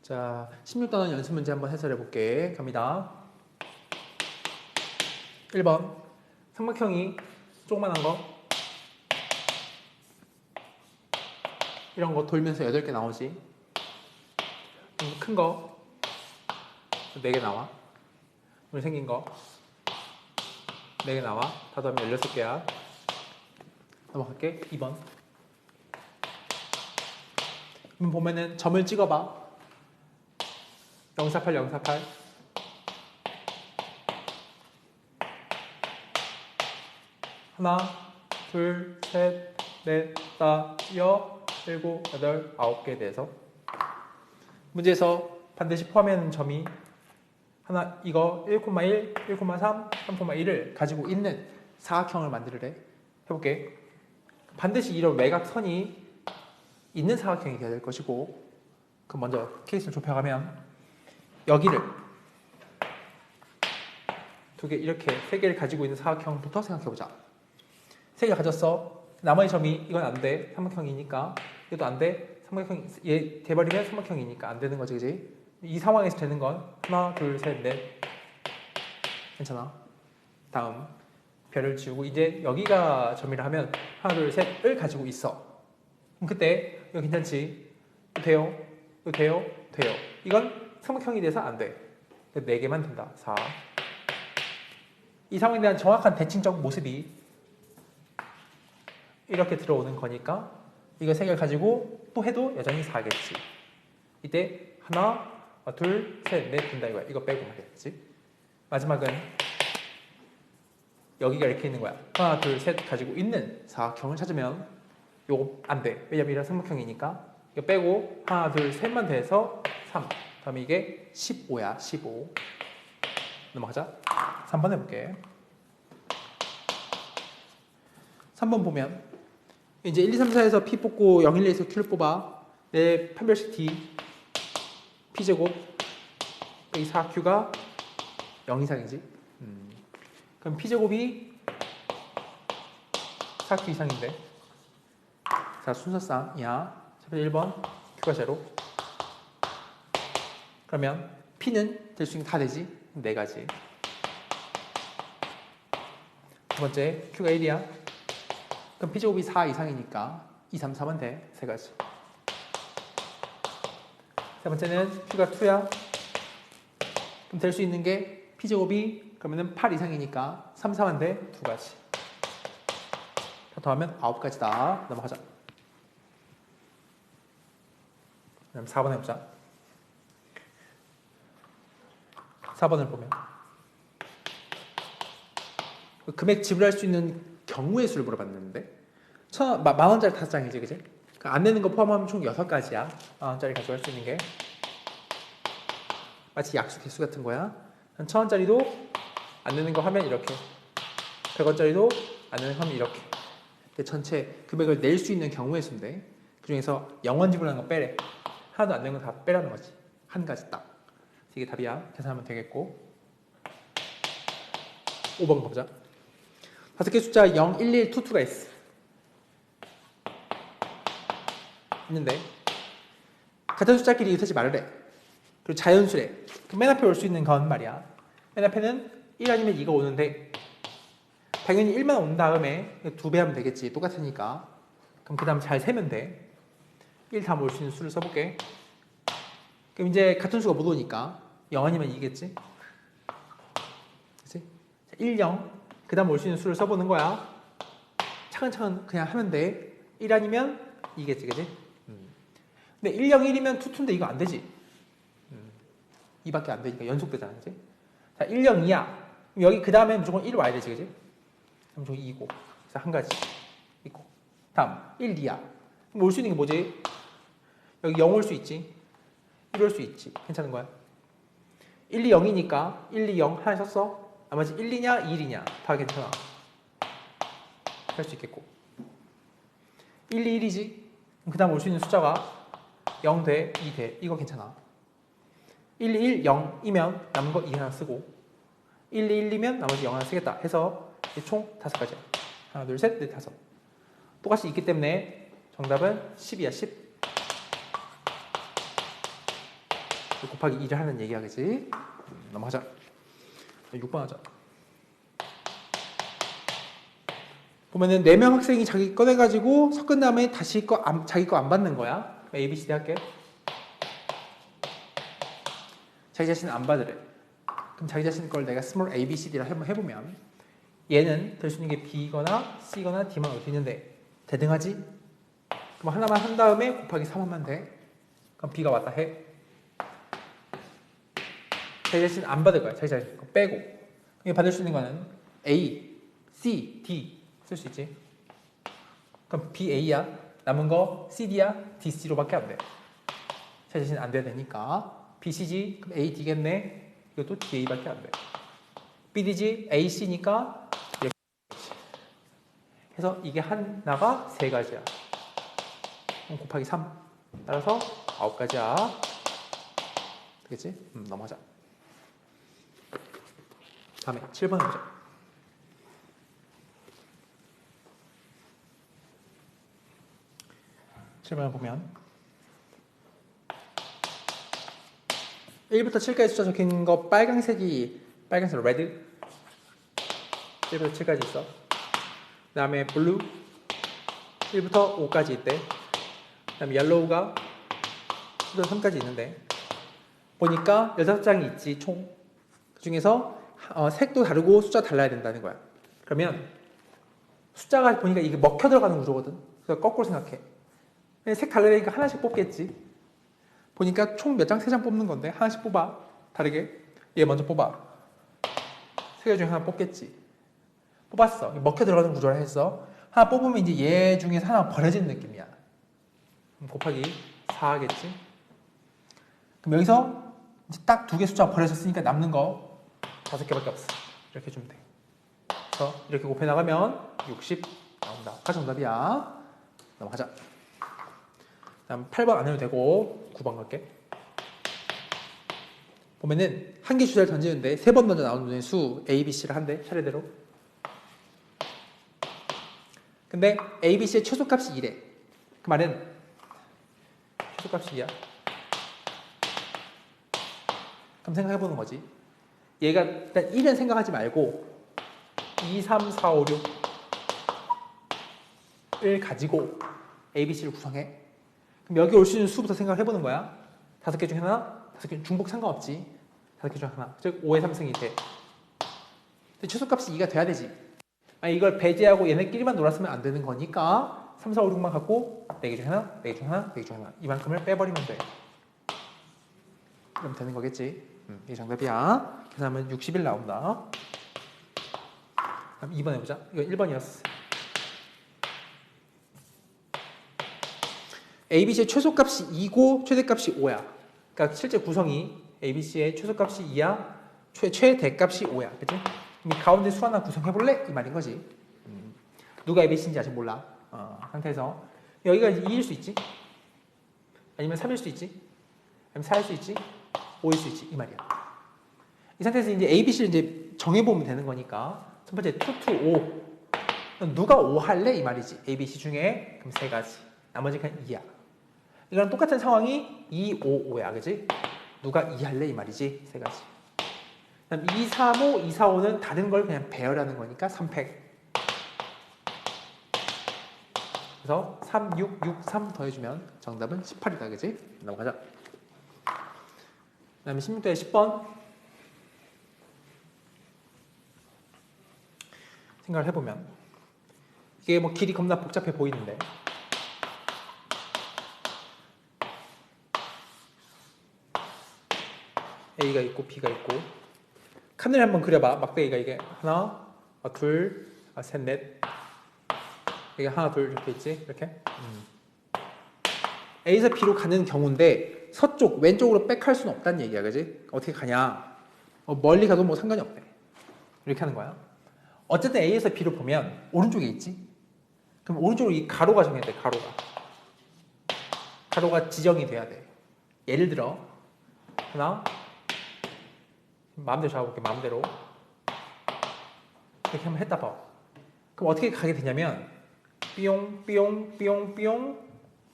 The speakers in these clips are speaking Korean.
자, 16단원 연습 문제 한번 해설해 볼게. 갑니다. 1번. 삼각형이 조그만한 거 이런 거 돌면서 8개 나오지. 큰 거 4개 나와. 오늘 생긴 거 4개 나와. 다 더하면 16개야. 넘어갈게. 2번. 보면은 점을 찍어봐. 048, 048. 하나, 둘, 셋, 넷, 다, 여, 일곱, 여덟, 9개 돼서 문제에서 반드시 포함하는 점이 하나, 이거 1,1, 1,3, 3,1을 가지고 있는 사각형을 만들으래. 해볼게. 반드시 이런 외곽선이 있는 사각형이 되어야 될 것이고, 그럼 먼저 케이스를 좁혀가면 여기를 2개, 이렇게 3개를 가지고 있는 사각형부터 생각해보자. 3개 가졌어. 나머지 점이 이건 안 돼. 삼각형이니까. 이것도 안 돼. 삼각형, 얘 돼버리면 삼각형이니까 안 되는 거지, 그지? 이 상황에서 되는 건 하나, 둘, 셋, 넷. 괜찮아. 다음 별을 지우고 이제 여기가 점이라 하면 하나, 둘, 셋을 가지고 있어. 그럼 그때 이거 괜찮지? 이거 돼요? 이거 돼요? 돼요. 이건 삼각형이 돼서 안 돼. 4개만 된다. 4. 이 상황에 대한 정확한 대칭적 모습이 이렇게 들어오는 거니까 이거 3개를 가지고 또 해도 여전히 4겠지. 이때 하나, 둘, 셋, 넷 된다 이거야. 이거 빼고 말이겠지. 마지막은 여기가 이렇게 있는 거야. 하나, 둘, 셋 가지고 있는 사각형을 찾으면 요거 안 돼. 왜냐면 이런 삼각형이니까. 이거 빼고 하나, 둘, 셋만 돼서 3. 다음에 이게 15야. 15. 넘어가자. 3번 해볼게. 3번 보면 이제 1, 2, 3, 4에서 P 뽑고 0, 1, 2에서 Q를 뽑아. 내 판별식 D P제곱 이 4Q가 0 이상이지. 그럼 P제곱이 4Q 이상인데, 자 순서상이야. 첫 번째 1번 Q가 제로. 그러면 P는 될 수 있는 게 다 되지. 4가지. 두 번째 Q가 1이야. 그럼 P제곱이 4 이상이니까 2, 3, 4만 돼. 3가지. 세 번째는 Q가 2야. 그럼 될 수 있는 게 P제곱이 그러면은 8 이상이니까 3, 4만 돼. 2가지. 다 더하면 9가지다. 넘어가자. 그럼 4번 해보자. 4번을 보면 금액 지불할 수 있는 경우의 수를 물어봤는데 10,000원짜리 5장이지, 그지? 그러니까 안 내는 거 포함하면 총 6가지야. 10,000원짜리 가져갈 수 있는 게 마치 약수 개수 같은 거야. 1,000원짜리도 안 내는 거 하면 이렇게, 100원짜리도 안 내는 거 하면 이렇게. 전체 금액을 낼 수 있는 경우의 수인데 그 중에서 0원 지불하는 거 빼래. 하나도 안 내는 거 다 빼라는 거지. 한 가지 딱. 이게 답이야. 계산하면 되겠고. 5번 보자. 5개 숫자 0, 1, 1, 2, 2가 있는데 같은 숫자끼리 쓰지 말으래. 그리고 자연수래. 맨 앞에 올 수 있는 건 말이야. 맨 앞에는 1 아니면 2가 오는데 당연히 1만 온 다음에 2배 하면 되겠지. 똑같으니까. 그럼 그 다음 잘 세면 돼. 1 다음 올 수 있는 수를 써볼게. 그럼 이제 같은 수가 못 오니까 0 아니면 2겠지? 그치? 1, 0. 그 다음 올 수 있는 수를 써보는 거야. 차근차근 그냥 하면 돼. 1 아니면 2겠지, 그치? 근데 1, 0, 1이면 2, 2인데 이거 안 되지. 2밖에 안 되니까 연속되잖아, 그치? 자, 1, 0, 2야. 그럼 여기 그 다음에 무조건 1 와야 되지, 그치? 그럼 저기 2고. 그래서 한 가지 있고. 다음, 1, 2야. 그럼 올 수 있는 게 뭐지? 여기 0 올 수 있지. 1 올 수 있지. 괜찮은 거야. 1, 2, 0이니까 1, 2, 0 하나 썼어. 나머지 1, 2냐 2, 1이냐 다 괜찮아. 할 수 있겠고. 1, 2, 1이지. 그 다음 올 수 있는 숫자가 0 돼, 2 돼. 이거 괜찮아. 1, 2, 1, 0이면 남은 거 2 하나 쓰고 1, 2, 1이면 나머지 0 하나 쓰겠다 해서 총 5가지야. 하나, 둘, 셋, 넷, 5. 똑같이 있기 때문에 정답은 10이야. 10. 곱하기 2를 하는 얘기야, 그지? 넘어가자. 6번 하자. 보면은 4명 학생이 자기 꺼내가지고 섞은 다음에 다시 자기 거 안 받는 거야. A, B, C, D 할게. 자기 자신은 안 받으래. 그럼 자기 자신 걸 내가 스몰 A, B, C, D라 한번 해보면 얘는 될 수 있는 게 B거나 C거나 D만 올 수 있는데 대등하지? 그럼 하나만 한 다음에 곱하기 3 하면 돼. 그럼 B가 왔다 해. 자기 자신 안 받을 거야. 자기 자신 거 빼고. 받을 수 있는 거는 A, C, D 쓸 수 있지. 그럼 B, A야. 남은 거 C, D야. D, C로밖에 안 돼. 자기 자신 안 돼야 되니까 B, C, G 그럼 A, D겠네. 이것도 D, A밖에 안 돼. B, D, G, A, C니까 그래서 이게 하나가 3가지야. 그럼 곱하기 3 따라서 9가지야. 되겠지? 넘어가자. 다음에 7번 보자. 7번을 보면 1부터 7까지 숫자 적힌 거 빨간색 레드 1부터 7까지 있어. 그 다음에 블루 1부터 5까지 있대. 그 다음에 옐로우가 1부터 3까지 있는데 보니까 6장이 있지 총. 그 중에서 색도 다르고 숫자 달라야 된다는 거야. 그러면 숫자가 보니까 이게 먹혀 들어가는 구조거든. 그래서 거꾸로 생각해. 색 달라니까 하나씩 뽑겠지. 보니까 총 몇 장? 3장 뽑는 건데 하나씩 뽑아. 다르게. 얘 먼저 뽑아. 3개 중에 하나 뽑겠지. 뽑았어. 먹혀 들어가는 구조라 했어. 하나 뽑으면 이제 얘 중에서 하나 버려지는 느낌이야. 곱하기 4 하겠지. 그럼 여기서 이제 딱 2개 숫자가 버려졌으니까 남는 거 5개밖에 없어. 이렇게 주면 돼. 그래서 이렇게 곱해 나가면 60 나온다. 가 정답이야. 넘어가자. 다음 8번 안 해도 되고 9번 갈게. 보면은 한 개 주제를 던지는데 3번 먼저 나오는 수 A, B, C를 한대. 차례대로. 근데 A, B, C의 최소값이 2래. 그 말은 최소값이 2야. 그럼 생각해보는 거지. 얘가 일단 1은 생각하지 말고 2, 3, 4, 5, 6을 가지고 A, B, C를 구성해. 그럼 여기 올 수 있는 수부터 생각해보는 거야. 5개 중에 하나, 5개 중복 상관없지. 5개 중에 하나. 즉 5의 3승이 돼. 근데 최소값이 2가 돼야 되지. 아니, 이걸 배제하고 얘네끼리만 놀았으면 안 되는 거니까 3, 4, 5, 6만 갖고 4개 중에 하나, 4개 중에 하나, 4개 중에 하나. 이만큼을 빼버리면 돼. 그럼 되는 거겠지. 이게 정답이야. 계산하면 61 나온다. 그럼 2번 해보자. 이거 1번이었어. ABC의 최소값이 2고 최대값이 5야. 그러니까 실제 구성이 ABC의 최소값이 2야. 최대값이 5야. 그치? 이 가운데 수 하나 구성해볼래? 이 말인 거지. 누가 ABC인지 아직 몰라. 상태에서 여기가 2일 수 있지. 아니면 3일 수 있지. 아니면 4일 수 있지. 5일 수 있지. 이 말이야. 이 상태에서 이제 ABC를 이제 정해보면 되는 거니까 첫 번째 2 to 5. 누가 5 할래? 이 말이지. ABC 중에 그럼 3가지. 나머지 그냥 2야. 이거랑 똑같은 상황이 2, 5, 5야. 그지? 누가 2 할래? 이 말이지. 3가지. 그다음 2, 3, 5, 2, 4, 5는 다른 걸 그냥 배열하는 거니까 3팩. 그래서 3, 6, 6, 3 더해주면 정답은 18이다. 그지? 넘어가자. 그 다음에 16도에 10번. 생각을 해보면 이게 뭐 길이 겁나 복잡해 보이는데 A가 있고 B가 있고 칸을 한번 그려봐. 막대기가 이게 하나, 둘, 셋, 넷. 이게 하나, 둘 이렇게 있지? 이렇게. A에서 B로 가는 경우인데 서쪽, 왼쪽으로 백할 수는 없다는 얘기야. 그지? 어떻게 가냐? 멀리 가도 뭐 상관이 없대. 이렇게 하는 거야. 어쨌든 A에서 B로 보면 오른쪽에 있지? 그럼 오른쪽으로 이 가로가 정해야 돼. 가로가 지정이 돼야 돼. 예를 들어 하나, 마음대로 잡아볼게. 마음대로 이렇게 한번 했다 봐. 그럼 어떻게 가게 되냐면 삐용 삐용 삐용 삐용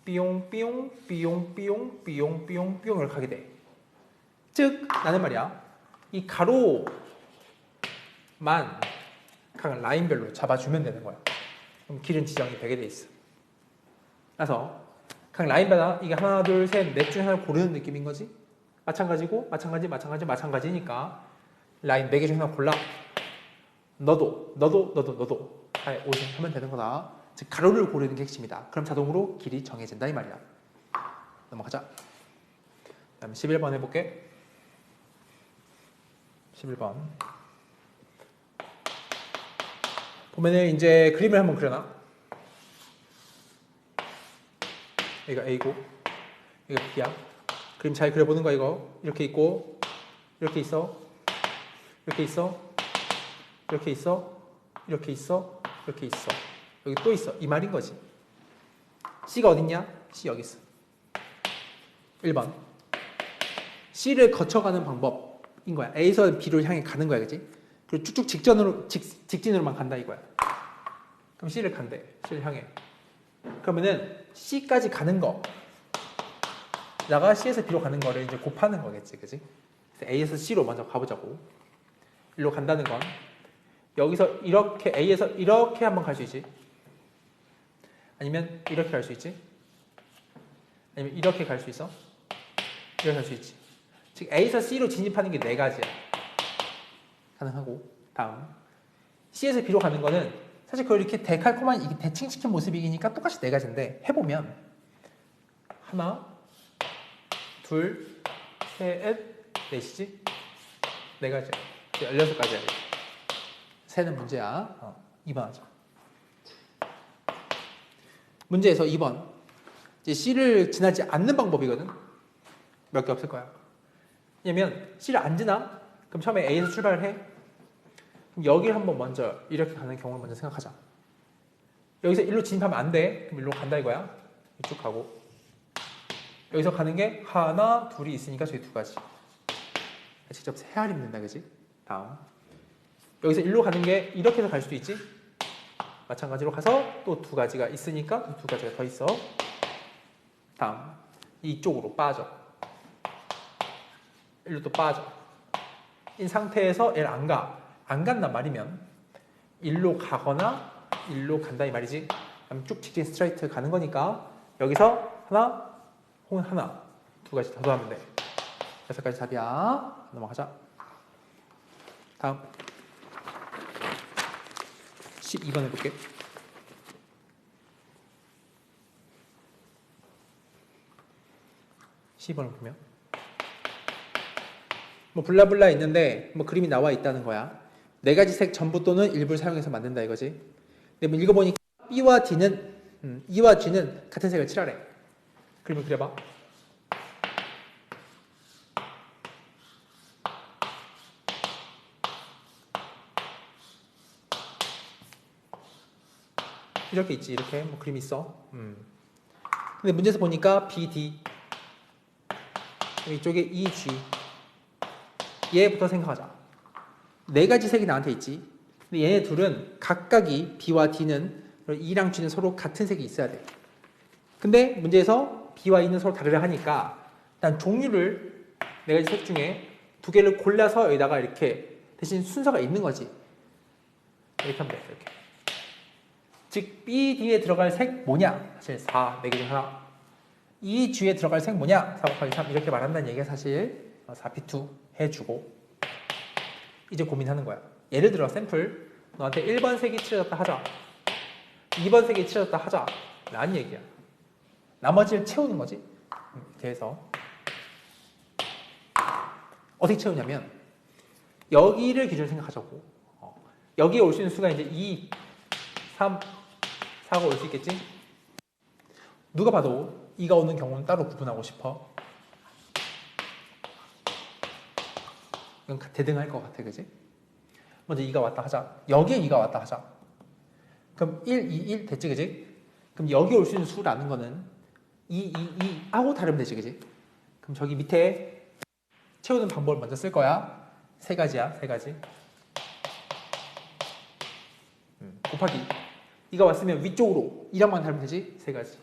삐용 삐용 삐용 삐용 삐용 삐용 삐용 이렇게 가게 돼. 즉 나는 말이야 이 가로만 각 라인별로 잡아주면 되는 거야. 그럼 길은 지정이 되게 돼 있어. 그래서 각 라인마다 이게 하나, 둘, 셋, 넷 중에 하나를 고르는 느낌인 거지. 마찬가지고 마찬가지니까 라인 4개 중에 하나 골라. 너도 하면 되는 거다. 즉 가로를 고르는 게 핵심이다. 그럼 자동으로 길이 정해진다 이 말이야. 넘어가자. 그다음 11번 해볼게. 11번 보면은 이제 그림을 한번 그려놔. 여기가 A고 여기가 B야. 그림 잘 그려보는 거야 이거. 이렇게 있고 이렇게 있어 이렇게 있어 이렇게 있어 이렇게 있어 이렇게 있어 여기 또 있어 이 말인 거지. C가 어딨냐? C 여기 있어. 1번 C를 거쳐가는 방법인 거야. A에서 B로 향해 가는 거야, 그치? 그리고 쭉쭉 직진으로만 간다 이거야. 그럼 C를 간대. C를 향해. 그러면은 C까지 가는 거 나가 C에서 B로 가는 거를 이제 곱하는 거겠지, 그치? 그래서 A에서 C로 먼저 가보자고. 일로 간다는 건 여기서 이렇게 A에서 이렇게 한번 갈 수 있지. 아니면 이렇게 갈 수 있지. 아니면 이렇게 갈 수 있어. 이렇게 갈 수 있지. 즉 A에서 C로 진입하는 게 4가지야. 가능하고. 다음 C에서 B로 가는 거는 사실 그걸 이렇게 데칼코만 이게 대칭시킨 모습이니까 똑같이 4가지인데 해보면 하나, 둘, 셋, 넷이지? 4가지야. 16가지야. 세는 문제야. 2번 하자. 문제에서 2번 이제 C를 지나지 않는 방법이거든. 몇 개 없을 거야. 왜냐면 C를 안 지나? 그럼 처음에 A에서 출발을 해. 그럼 여기를 한번 먼저 이렇게 가는 경우를 먼저 생각하자. 여기서 일로 진입하면 안 돼. 그럼 일로 간다 이거야. 쭉 가고 여기서 가는 게 하나, 둘이 있으니까 저기 2가지. 직접 헤아리면 된다, 그지? 다음 여기서 일로 가는 게 이렇게 해서 갈 수도 있지. 마찬가지로 가서 또 2가지가 있으니까 2가지가 더 있어. 다음 이쪽으로 빠져. 일로 또 빠져. 이 상태에서 얘를 안 가. 안 간단 말이면 일로 가거나 일로 간다 이 말이지. 그럼 쭉 직진 스트레이트 가는 거니까 여기서 하나 혹은 하나 2가지 더 더하면 돼. 6가지 답이야. 넘어가자. 다음 12번 해볼게. (12번을) 보면 뭐 블라블라 있는데 뭐 그림이 나와 있다는 거야. 4가지 색 전부 또는 일부를 사용해서 만든다 이거지. 근데 뭐 읽어보니까 B와 D는 E와 G는 같은 색을 칠하래. 그림을 그려봐. 이렇게 있지. 이렇게 뭐 그림이 있어. 근데 문제에서 보니까 B, D 이쪽에 E, G 얘부터 생각하자. 4가지 색이 나한테 있지. 근데 얘네 둘은 각각이 B와 D는 E랑 G는 서로 같은 색이 있어야 돼. 근데 문제에서 B와 E는 서로 다르려 하니까 일단 종류를 4가지 색 중에 2개를 골라서 여기다가 이렇게 대신 순서가 있는 거지. 이렇게 하면 돼. 이렇게. 즉 B, D에 들어갈 색 뭐냐? 사실 4, 4개 중 하나. E, G에 들어갈 색 뭐냐? 4 곱하기 3 이렇게 말한다는 얘기가 사실 4P2 해주고 이제 고민하는 거야. 예를 들어 샘플 너한테 1번 색이 칠해졌다 하자. 2번 색이 칠해졌다 하자. 라는 얘기야. 나머지를 채우는 거지. 그래서 어떻게 채우냐면 여기를 기준으로 생각하자고. 여기에 올 수 있는 수가 이제 2, 3, 4가 올 수 있겠지? 누가 봐도 2가 오는 경우는 따로 구분하고 싶어. 이건 대등할 것 같아, 그지? 먼저 2가 왔다 하자. 여기에 2가 왔다 하자. 그럼 1, 2, 1 됐지, 그지? 그럼 여기 올 수 있는 수라는 거는 2, 2, 2 하고 다르면 되지, 그지? 그럼 저기 밑에 채우는 방법을 먼저 쓸 거야. 3가지야, 3가지. 곱하기 2가 왔으면 위쪽으로 2랑만 다르면 되지? 3가지.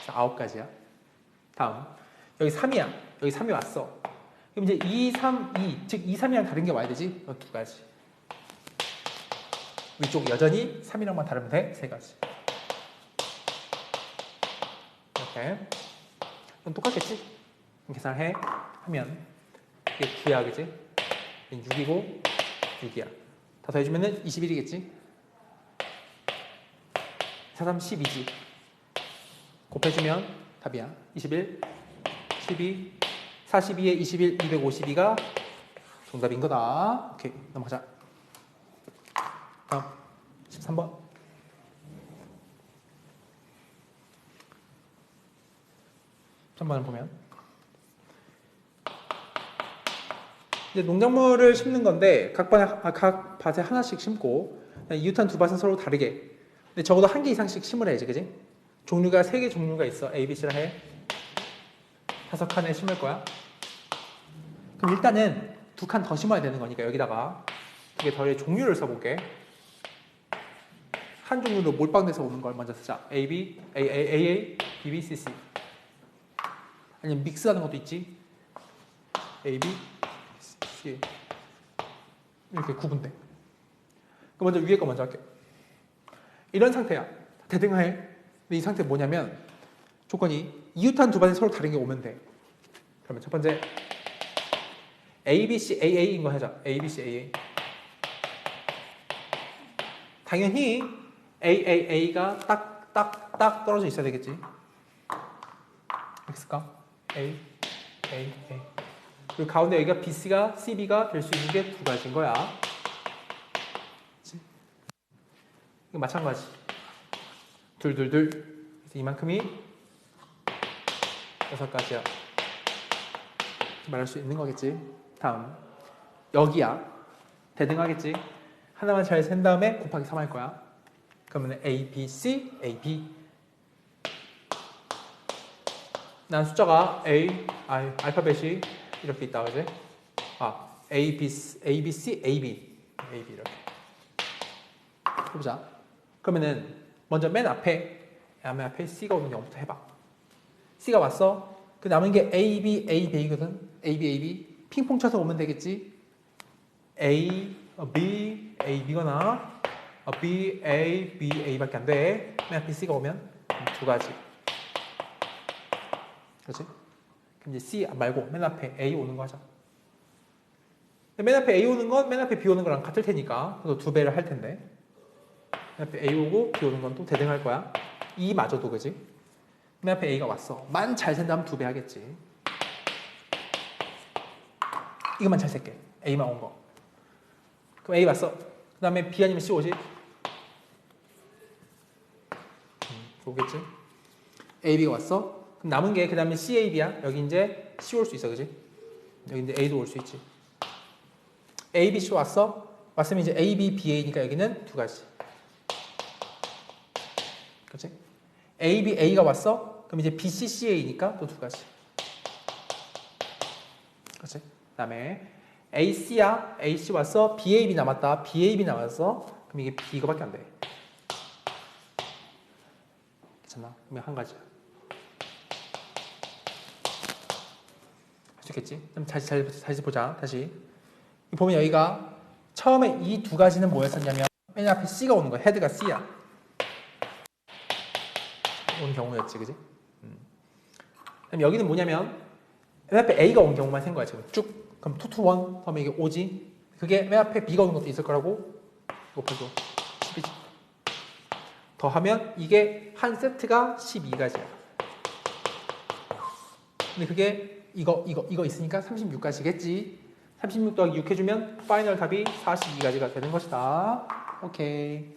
9가지야. 다음 여기 3이야. 여기 3이 왔어. 그럼 이제 2, 3, 2, 즉 2, 3이랑 다른 게 와야 되지? 두 가지. 위쪽 여전히 3이랑만 다르면 돼. 세 가지. 이렇게. 그럼 똑같겠지? 그럼 계산을 해. 하면 이게 9야, 그지? 6이고 6이야. 다 더해주면은 21이겠지? 4, 3, 12지. 곱해주면 답이야. 21, 12, 42에 21, 252가 정답인 거다. 오케이, 넘어가자. 다음 13번. 한번 보면 이제 농작물을 심는 건데 각 밭에 하나씩 심고 이웃한 두 밭은 서로 다르게. 근데 적어도 한 개 이상씩 심으라 해야지, 그지? 종류가 3개 종류가 있어. A, B, C라 해. 5칸에 심을 거야. 그럼 일단은 2칸 더 심어야 되는 거니까 여기다가 2개 더의 종류를 써볼게. 한 종류로 몰빵돼서 오는 걸 먼저 쓰자. A, B, A, B, B, C, C. 아니면 믹스하는 것도 있지. A, B, C 이렇게 구분돼. 그럼 먼저 위에 거 먼저 할게. 이런 상태야. 대등하해. 근데 이 상태 뭐냐면 조건이 이웃한 두 밭이 서로 다른 게 오면 돼. 그러면 첫 번째 A, B, C, A, A인 거 하자. A, B, C, A, A. 당연히 A, A, A가 딱 떨어져 있어야 되겠지. 있을까? A, A, A. 그리고 가운데 여기가 B, C가 C, B가 될 수 있는 게 두 가지인 거야. 그치? 이거 마찬가지. 둘. 그래서 이만큼이 6가지야. 말할 수 있는 거겠지. 다음 여기야. 대등하겠지. 하나만 잘 센 다음에 곱하기 3 할 거야. 그러면 A, B, C, A, B. 난 숫자가 알파벳이 이렇게 있다, 그지? A, B, C, A, B, C, A, B 이렇게. 해보자. 그러면은 먼저 맨 앞에 C가 오는 경우부터 해봐. C가 왔어. 그 남은 게 A, B, A, B거든. A, B, A, B. 핑퐁 쳐서 오면 되겠지. A, B, A, B거나 B, A, B, A밖에 안 돼. 맨 앞에 C가 오면 두 가지. 그렇지? 그럼 이제 C 말고 맨 앞에 A 오는 거 하자. 맨 앞에 A 오는 건 맨 앞에 B 오는 거랑 같을 테니까 그래서 2배를 할 텐데 맨 앞에 A 오고 B 오는 건 또 대등할 거야. 이마저도 그지? 맨 앞에 A가 왔어. 만 잘 센다면 2배 하겠지. 이것만 잘 셀게. A만 온 거. 그럼 A 왔어. 그 다음에 B 아니면 C 오지? 오겠지? A, B가 왔어. 그럼 남은 게 그 다음에 C, A, B야. 여기 이제 C 올 수 있어, 그지? 여기 이제 A도 올 수 있지. A, B, C 왔어. 왔으면 이제 A, B, B, A니까 여기는 두 가지. 그렇지? A, B, A가 왔어. 그럼 이제 B, C, C, A니까 또 두 가지. 그렇지? 그 다음에 A, C야. A, C 왔어. B, A, B 남았다. B, A, B 남았어. 그럼 이게 B 이거밖에 안 돼. 괜찮나? 그러면 한 가지야. 할 수 있겠지? 그럼 다시 보자. 다시. 보면 여기가 처음에 이 두 가지는 뭐였었냐면 맨 앞에 C가 오는 거야. 헤드가 C야. 온 경우였지, 그지? 그럼 여기는 뭐냐면 맨 앞에 A가 온 경우만 센 거야, 지금 쭉. 그럼 2 to 1 하면 이게 5지. 그게 맨 앞에 B가 오는 것도 있을 거라고. 이거 보죠. 10이지. 더하면 이게 한 세트가 12가지야. 근데 그게 이거 있으니까 36가지겠지. 36 더하기 6 해주면 파이널 답이 42가지가 되는 것이다. 오케이.